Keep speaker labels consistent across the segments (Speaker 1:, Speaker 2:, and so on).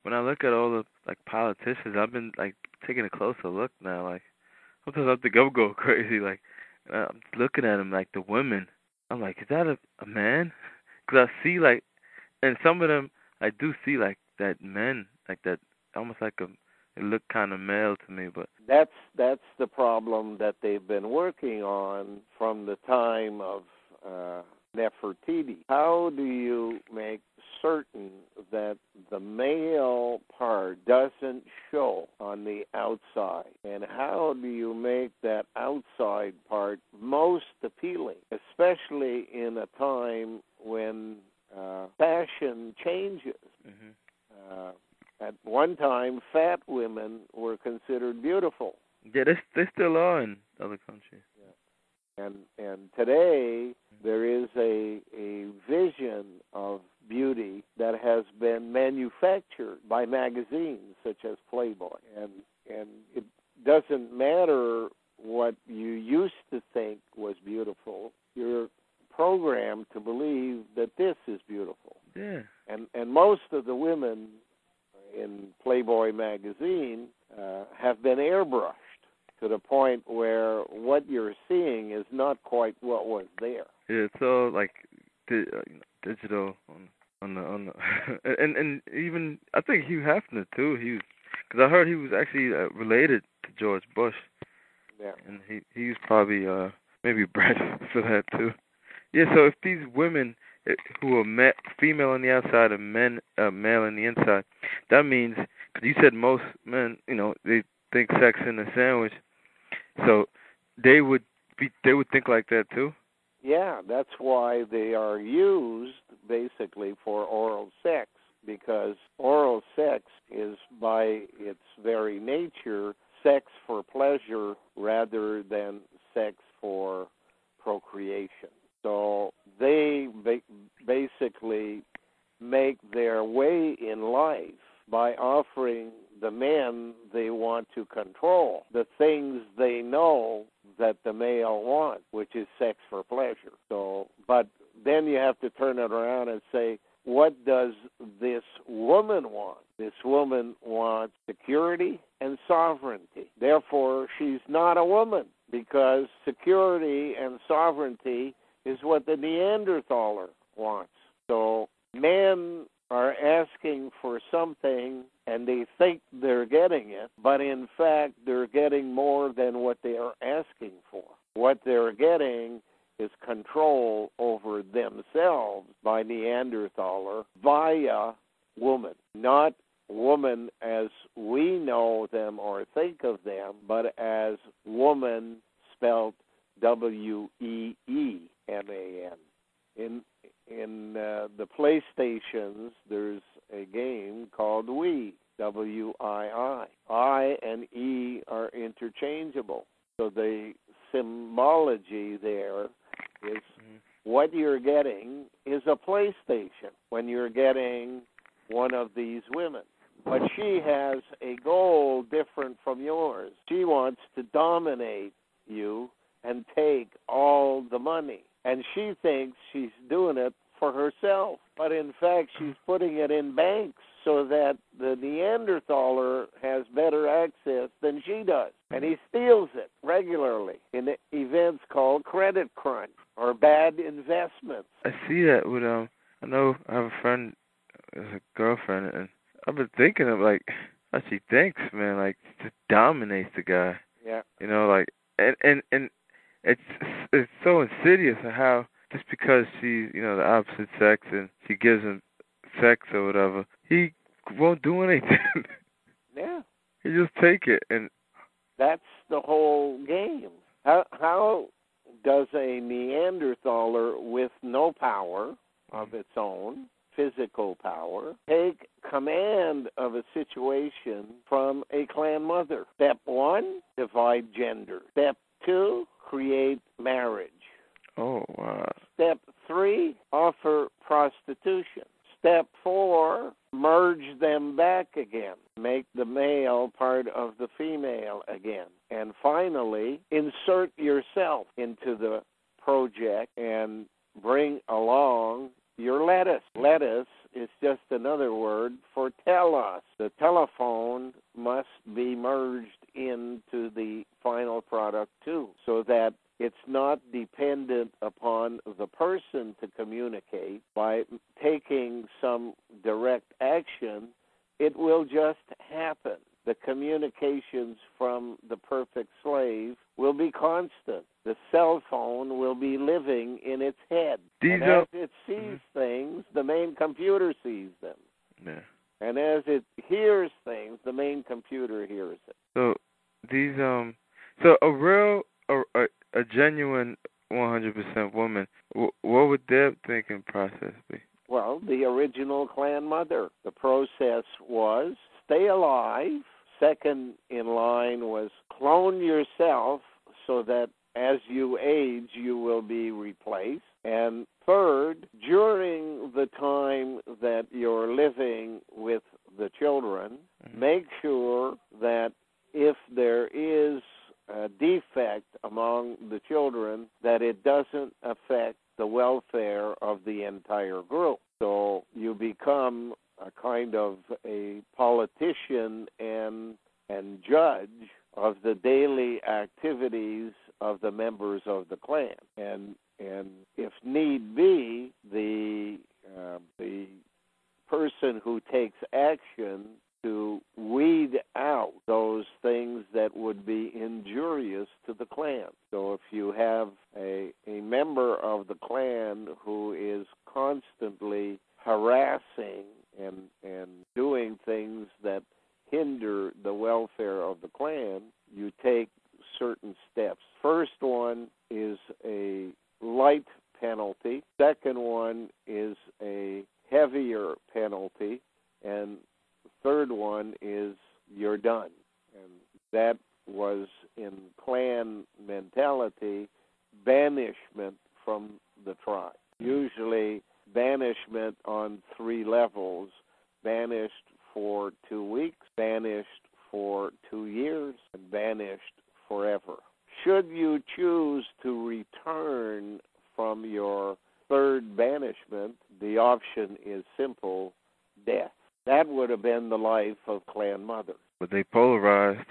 Speaker 1: when I look at all the like politicians, I've been like taking a closer look now. Like sometimes I think I'm going crazy. Like I'm looking at them, like the women. I'm like, is that a man? Because I see like, and some of them I do see like that men, like that, almost like a, it look kind of male to me. But
Speaker 2: That's the problem that they've been working on from the time of Nefertiti. How do you make certain that the male part doesn't show on the outside? And how do you make that outside part most appealing, especially in a time when fashion changes?
Speaker 1: Mm-hmm.
Speaker 2: At one time, fat women were considered beautiful.
Speaker 1: Yeah, they still are in other countries.
Speaker 2: Yeah. And today there is a vision of beauty that has been manufactured by magazines such as Playboy, and it doesn't matter what you used to think was beautiful. You're programmed to believe that this is beautiful.
Speaker 1: Yeah.
Speaker 2: And most of the women in Playboy magazine have been airbrushed to the point where what you're seeing is not quite what was there.
Speaker 1: Yeah, it's all like digital on the and even I think Hugh Hefner too. Because I heard he was actually related to George Bush.
Speaker 2: Yeah.
Speaker 1: And he was probably maybe bred for that too. Yeah. So if these women who are female on the outside and male on the inside, that means, because you said most men, they think sex in a sandwich, so they would think like that too.
Speaker 2: Yeah, that's why they are used basically for oral sex, because oral sex is by its very nature sex for pleasure rather than sex for procreation. So they basically make their way in life by offering the men they want to control the things they know that the male wants, which is sex for pleasure. So, but then you have to turn it around and say, what does this woman want? This woman wants security and sovereignty. Therefore, she's not a woman, because security and sovereignty is what the Neanderthaler wants. So men are asking for something and they think they're getting it, but in fact they're getting more than what they are asking for. What they're getting is control over themselves by Neanderthaler via woman. Not woman as we know them or think of them, but as woman spelled WEEMEN. In the PlayStations, there's a game called Wii, WII. I and E are interchangeable. So the symbology there is what you're getting is a PlayStation when you're getting one of these women. But she has a goal different from yours. She wants to dominate you and take all the money. And she thinks she's doing it for herself. But in fact, she's putting it in banks so that the Neanderthaler has better access than she does. And he steals it regularly in events called credit crunch or bad investments.
Speaker 1: I see that with, I know I have a friend, a girlfriend, and I've been thinking of, like, how she thinks, man, like, just dominates the guy.
Speaker 2: Yeah.
Speaker 1: Like, and it's so insidious how just because she's, the opposite sex and she gives him sex or whatever, he won't do anything.
Speaker 2: Yeah.
Speaker 1: He just take it, and
Speaker 2: that's the whole game. How does a Neanderthaler with no power of its own, physical power, take command of a situation from a clan mother? Step 1, divide gender. Step 2, create marriage.
Speaker 1: Oh, wow.
Speaker 2: Step 3, offer prostitution. Step 4, merge them back again. Make the male part of the female again. And finally, insert yourself into the project and bring along your lettuce. Lettuce is just another word for tell us. The telephone must be merged into the final product too, so that it's not dependent upon the person to communicate by taking some direct action. It will just happen. The communications from the perfect slave will be constant. The cell phone will be living in its head. And as it sees things, the main computer sees them.
Speaker 1: Yeah.
Speaker 2: And as it hears things, the main computer hears it.
Speaker 1: So these so a genuine 100% woman, what would their thinking process be?
Speaker 2: Well, the original clan mother. The process was stay alive. Second in line was clone yourself so that as you age, you will be replaced. And third, during the time that you're living with the children, make sure that if there is a defect among the children, that it doesn't affect the welfare of the entire group. So you become a kind of a politician and judge of the daily activities of the members of the clan. And if need be, the person who takes action to weed out those things that would be injurious to the clan. So if you have a member of the clan who is constantly harassing and doing things that hinder the welfare of the clan, you take certain steps. First one is a light penalty. Second one is a heavier penalty. And third one is you're done. And that was, in clan mentality, banishment from the tribe. Usually banishment on 3 levels: banished for 2 weeks, banished for 2 years, and banished forever. Should you choose to return from your third banishment, the option is simple: death. That would have been the life of clan mother.
Speaker 1: But they polarized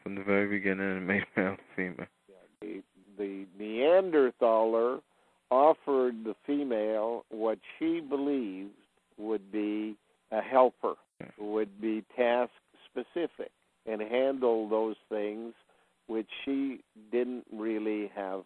Speaker 1: from the very beginning and made male and female.
Speaker 2: The Neanderthaler offered the female what she believed would be a helper, who would be task-specific and handle those things which she didn't really have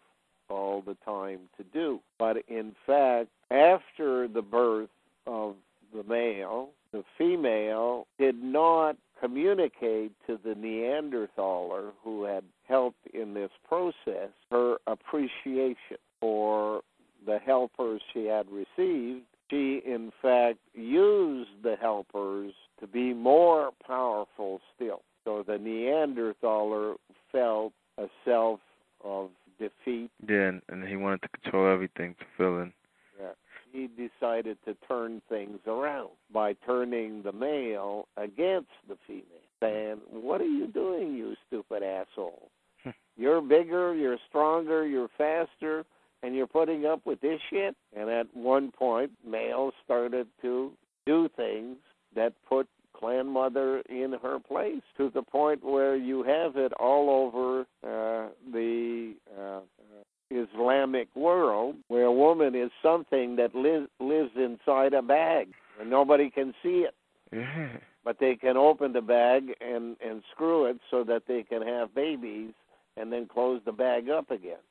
Speaker 2: all the time to do. But in fact, after the birth of the male, the female did not communicate to the Neanderthaler who had helped in this process her appreciation for the helpers she had received. She, in fact, used the helpers to be more powerful still. So the Neanderthaler felt a self of defeat.
Speaker 1: Yeah, and he wanted to control everything to fill in.
Speaker 2: Yeah. He decided to turn things around by turning the male against the female, saying, "What are you doing, you stupid asshole? You're bigger, you're stronger, you're faster, and you're putting up with this shit?" And at one point, males started to do things that put clan mother in her place, to the point where you have it all over the Islamic world, where a woman is something that lives inside a bag, and nobody can see it.
Speaker 1: Yeah.
Speaker 2: But they can open the bag and screw it so that they can have babies and then close the bag up again.